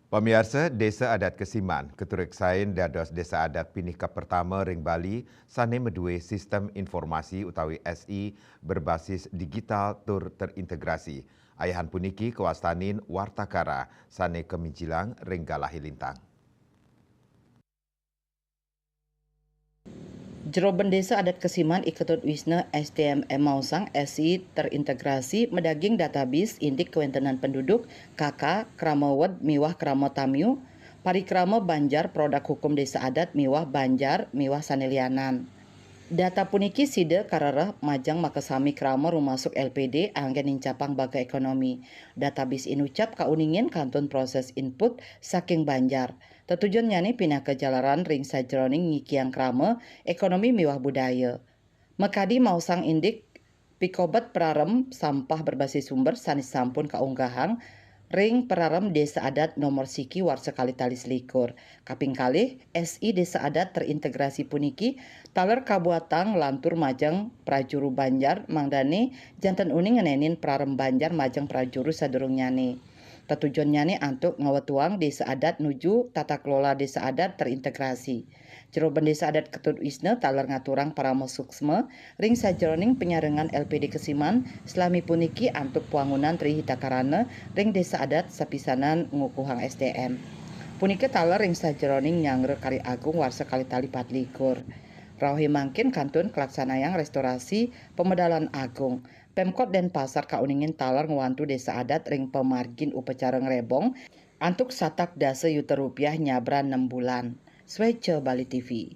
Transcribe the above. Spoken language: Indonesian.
Pemirsa Desa Adat Kesiman, keturek sain dados Desa Adat Pinika pertama ring Bali, sane medue sistem informasi utawi SI berbasis digital tur terintegrasi. Ayahan puniki kewastanin Wartakara, sane kemijilang ring Galahi Lintang. Jero Desa Adat Kesiman Iketut Wisna STM Mausang SI terintegrasi medaging database indik kewentenan penduduk KK Kramawed miwah Kramo Tamiu Parikramo Banjar produk hukum desa adat miwah Banjar miwah Sanelianan. Data puniki side kararah majang makasami kramo rumasuk LPD anggen incapang baga ekonomi. Database inucap kauningin kantun proses input saking Banjar. Tetujuan nyani pindah ke jalaran ring sajroning ngikiang kramo ekonomi miwah budaya. Mekadi mausang indik pikobat prarem sampah berbasis sumber sanis sampun kaunggahang ring perarem desa adat nomor siki warsekali talis likur. Kaping kalih SI desa adat terintegrasi puniki taler kabuatang lantur majang prajuru Banjar mangdane jantan uning ngenenin prarem Banjar majang prajuru sadurung nyane. Tetujuan nyane antuk ngawetuang desa adat nuju tata kelola desa adat terintegrasi. Jero desa adat Ketut Wisna taler ngaturang paramosuksme ring sajroning penyarengan LPD Kesiman selami puniki antuk puangunan Tri Hitakarana ring desa adat sapisanan ngukuhang SDM. Puniki taler ring sajroning nyangre Kali Agung warsa kali tali 24. Rawi mangkin kantun kelaksanayang restorasi pemedalan agung. Pemkot Denpasar kauningin taler ngewantu desa adat ring pemargin upacara ngerebong antuk satak dasa yuta rupiah nyabran 6 bulan. Swece Bali TV.